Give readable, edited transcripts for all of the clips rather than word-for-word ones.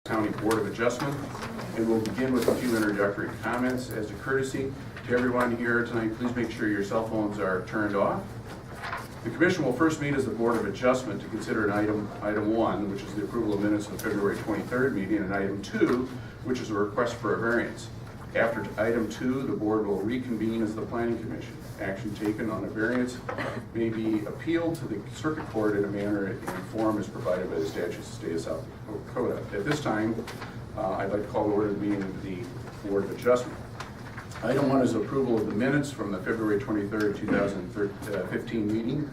County Board of Adjustment, and we'll begin with a few introductory comments. As a courtesy to everyone here tonight, please make sure your cell phones are turned off. The Commission will first meet as the Board of Adjustment to consider item 1, which is the approval of minutes of the February 23rd meeting, and item 2, which is a request for a variance. After item 2, the Board will reconvene as the Planning Commission. Action taken on a variance may be appealed to the Circuit Court in a manner and form as provided by the statutes of the State of South Dakota. At this time, I'd like to call to order the meeting of the Board of Adjustment. Item 1 is approval of the minutes from the February 23rd, 2015 meeting.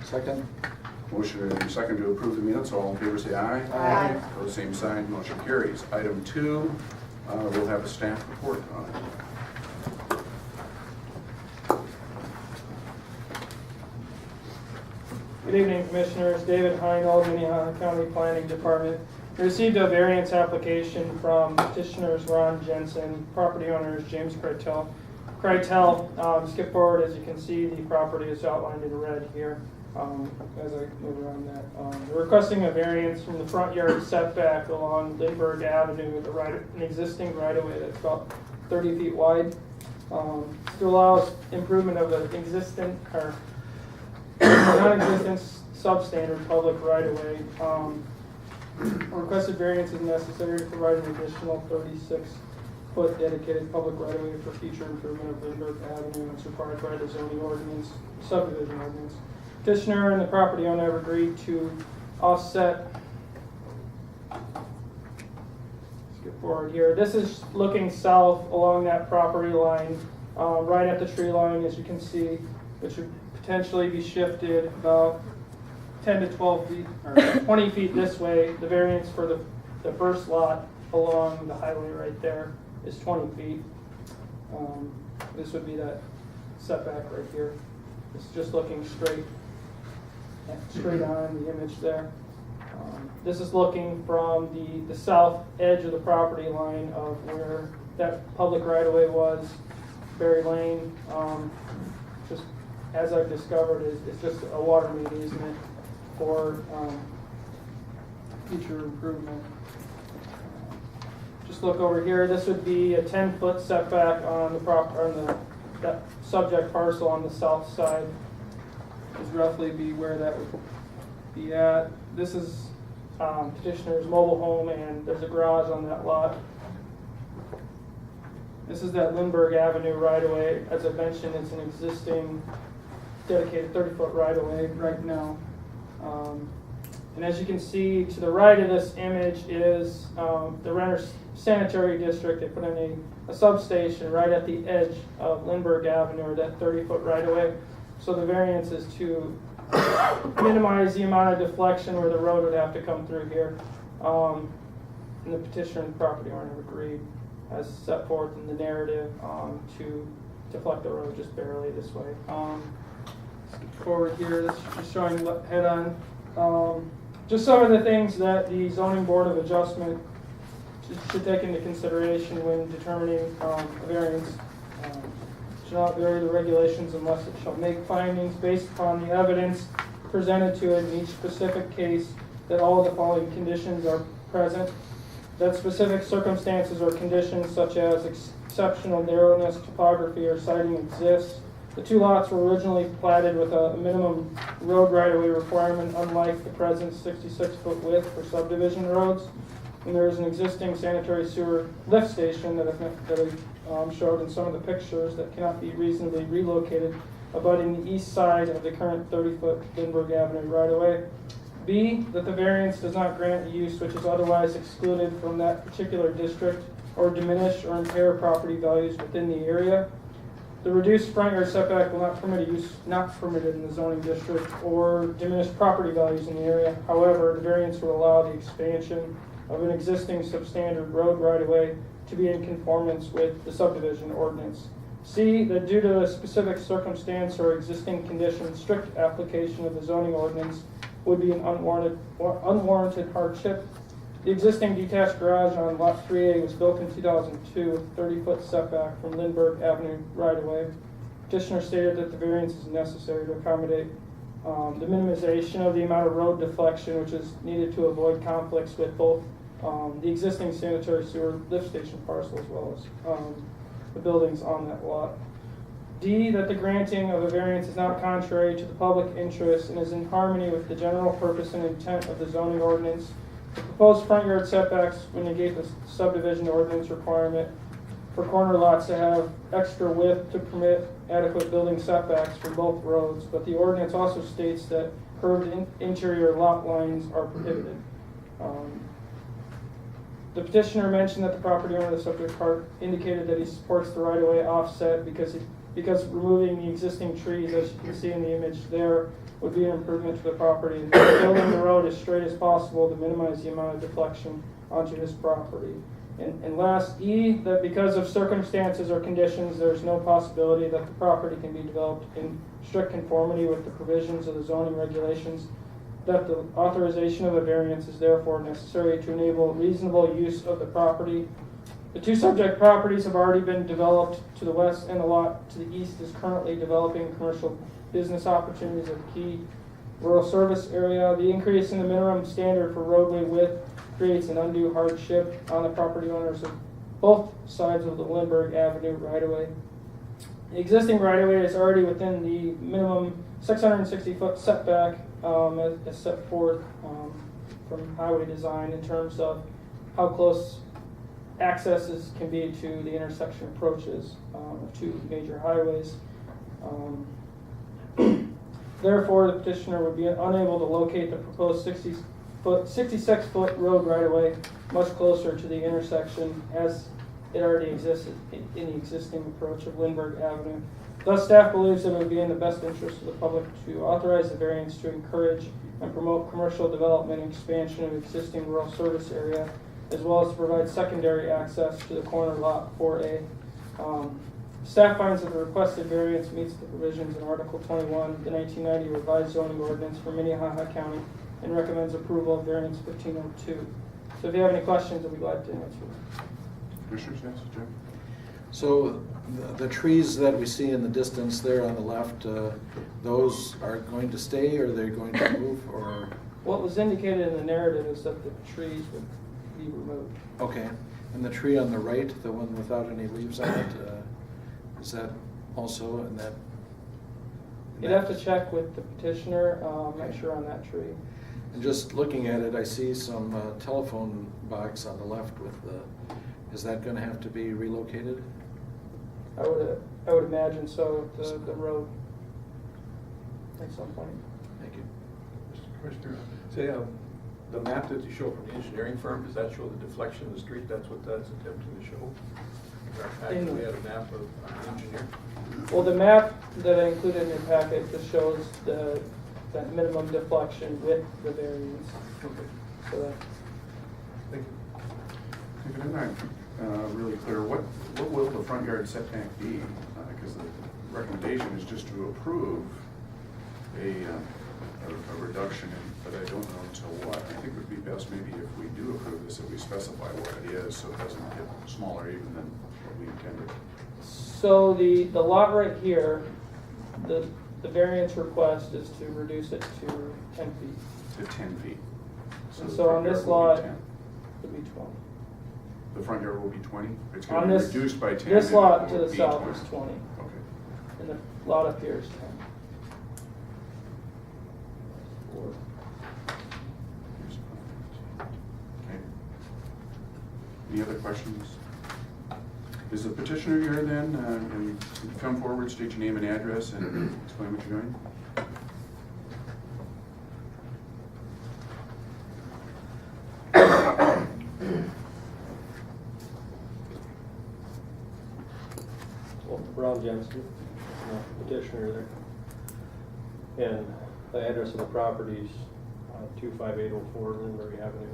Second. Motion and second to approve the minutes. All in favor say aye. Aye. Opposed, same sign. Motion carries. Item 2, we'll have a staff report on it. Good evening, Commissioners. David Heinold, Minnehaha County Planning Department. We received a variance application from petitioners Ron Jensen, property owners James Krytel. Skip forward, as you can see, the property is outlined in red here as I move around that. They're requesting a variance from the front yard setback along Lindbergh Avenue, an existing right-of-way that's about 30 feet wide. To allow improvement of an existing or non-existent substandard public right-of-way. Requested variance is necessary to provide an additional 36-foot dedicated public right-of-way for future improvement of Lindbergh Avenue. It's required by the zoning ordinance, subdivision ordinance. Petitioner and the property owner have agreed to offset. Skip forward here. This is looking south along that property line, right at the tree line, as you can see, which would potentially be shifted about 10 to 12 feet or 20 feet this way. The variance for the first lot along the highway right there is 20 feet. This would be that setback right here. It's just looking straight on the image there. This is looking from the south edge of the property line of where that public right-of-way was, Berry Lane. Just as I've discovered, it's just a water main easement for future improvement. Just look over here. This would be a 10-foot setback on that subject parcel on the south side. Is roughly be where that would be at. This is petitioner's mobile home, and there's a garage on that lot. This is that Lindbergh Avenue right-of-way. As I mentioned, it's an existing dedicated 30-foot right-of-way right now. And as you can see, to the right of this image is the Renner Sanitary District. They put in a substation right at the edge of Lindbergh Avenue, or that 30-foot right-of-way. So the variance is to minimize the amount of deflection where the road would have to come through here. And the petitioner and the property owner have agreed, as set forth in the narrative, to deflect the road just barely this way. Forward here, this is just showing head on. Just some of the things that the Zoning Board of Adjustment should take into consideration when determining a variance. Shall not vary the regulations unless it shall make findings based upon the evidence presented to it in each specific case that all of the following conditions are present, that specific circumstances or conditions such as exceptional narrowness, topography, or siting exists. The two lots were originally platted with a minimum road right-of-way requirement, unlike the present 66-foot width for subdivision roads. And there is an existing sanitary sewer lift station that I showed in some of the pictures that cannot be reasonably relocated, abutting the east side of the current 30-foot Lindbergh Avenue right-of-way. B, that the variance does not grant use which is otherwise excluded from that particular district or diminish or impair property values within the area. The reduced front yard setback will not permit a use not permitted in the zoning district or diminish property values in the area. However, the variance will allow the expansion of an existing substandard road right-of-way to be in conformance with the subdivision ordinance. C, that due to a specific circumstance or existing condition, strict application of the zoning ordinance would be an unwarranted hardship. The existing detached garage on Lot 3A was built in 2002 with 30-foot setback from Lindbergh Avenue right-of-way. Petitioner stated that the variance is necessary to accommodate the minimization of the amount of road deflection, which is needed to avoid conflicts with both the existing sanitary sewer lift station parcel as well as the buildings on that lot. D, that the granting of a variance is not contrary to the public interest and is in harmony with the general purpose and intent of the zoning ordinance. The proposed front yard setbacks would negate the subdivision ordinance requirement for corner lots to have extra width to permit adequate building setbacks for both roads, but the ordinance also states that curved interior lot lines are prohibited. The petitioner mentioned that the property owner of the subject part indicated that he supports the right-of-way offset because removing the existing trees, as you can see in the image there, would be an improvement to the property. And building the road as straight as possible to minimize the amount of deflection onto his property. And last, E, that because of circumstances or conditions, there's no possibility that the property can be developed in strict conformity with the provisions of the zoning regulations, that the authorization of a variance is therefore necessary to enable reasonable use of the property. The two subject properties have already been developed to the west, and the lot to the east is currently developing commercial business opportunities at the key rural service area. The increase in the minimum standard for roadway width creates an undue hardship on the property owners of both sides of the Lindbergh Avenue right-of-way. The existing right-of-way is already within the minimum 660-foot setback as set forth from highway design in terms of how close accesses can be to the intersection approaches of two major highways. Therefore, the petitioner would be unable to locate the proposed 66-foot road right-of-way much closer to the intersection as it already exists in the existing approach of Lindbergh Avenue. Thus, staff believes that it would be in the best interest of the public to authorize the variance to encourage and promote commercial development and expansion of existing rural service area, as well as to provide secondary access to the corner lot 4A. Staff finds that the requested variance meets the provisions in Article 21, the 1990 revised zoning ordinance for Minnehaha County, and recommends approval of variance 1502. So if you have any questions, I'll be glad to answer. Commissioners, yes, Jim? So the trees that we see in the distance there on the left, those are going to stay, or they're going to move, or? What was indicated in the narrative is that the trees would be removed. Okay, and the tree on the right, the one without any leaves on it, is that also in that? You'd have to check with the petitioner, I'm not sure on that tree. And just looking at it, I see some telephone box on the left with the, is that going to have to be relocated? I would imagine so, the road at some point. Thank you. Mr. Commissioner, say, the map that you show from the engineering firm, does that show the deflection of the street? That's what that's attempting to show? Actually, had a map of an engineer? Well, the map that I included in your packet just shows that minimum deflection with the variance. Okay, So that, thank you. If I'm not really clear, what will the front yard setback be? Because the recommendation is just to approve a reduction, but I don't know until what. I think it would be best maybe if we do approve this, that we specify what it is, so it doesn't get smaller even than what we intended. so the lot right here, the variance request is to reduce it to 10 feet. To 10 feet. And the so front on this yard will lot, be 10. it would be 20. The front yard will be 20? It's On going to be this, reduced by 10? this and lot it to will the be south 20. is 20, Okay. and the lot up here is 10. Okay. Any other questions? Is the petitioner here then? And you come forward, state your name and address, and explain what you're doing. Well, Ron Jensen, petitioner there. And the address of the property is 25804 Lindbergh Avenue.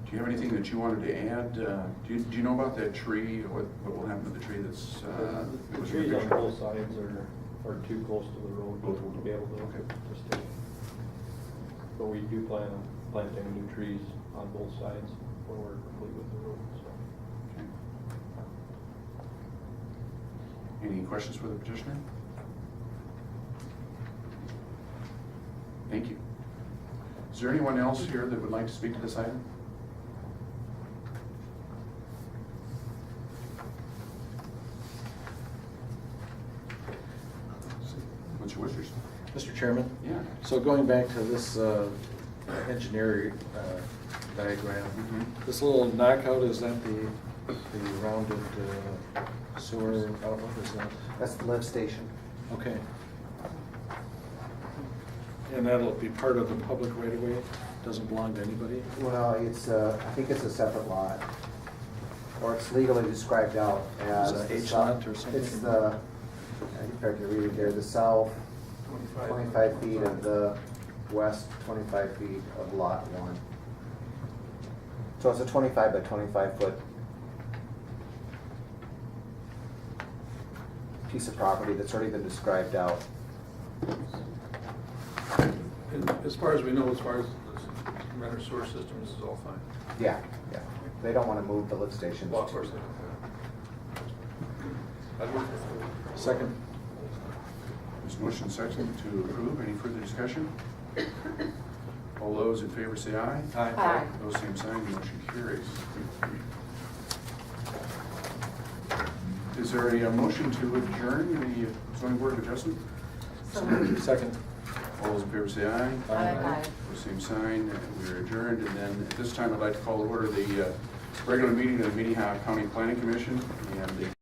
Do you have anything that you wanted to add? Do you know about that tree? What will happen to the tree that's? The trees on both sides are too close to the road Both to be able to okay. stay. But we do plan on planting new trees on both sides when we're complete with the road, so. Okay. Any questions for the petitioner? Thank you. Is there anyone else here that would like to speak to this item? What's your wishes? Mr. Chairman? Yeah. So going back to this engineer diagram, this little knockout, is that the rounded sewer outlet, is that? That's the lift station. Okay. And that'll be part of the public right away? Doesn't belong to anybody? Well, it's, I think it's a separate lot. Or it's legally described out as. Is it the H south- lot or something? It's the, I think I can read it there, the south 25 feet of the west 25 feet of lot 1. So it's a 25 by 25 foot piece of property that's already been described out. And as far as we know, as far as the renter sewer system, this is all fine. Yeah, yeah. They don't want to move the lift stations. Well, of course they don't. I'd move for Second? There's motion second to approve. Any further discussion? All those in favor say aye. Aye. Those same sign, the motion carries. Is there a motion to adjourn the zoning board of adjustment? So moved. Second. All those in favor say aye. Aye. Those same sign, and we are adjourned. And then at this time, I'd like to call to order the regular meeting of the Minnehaha County Planning Commission and the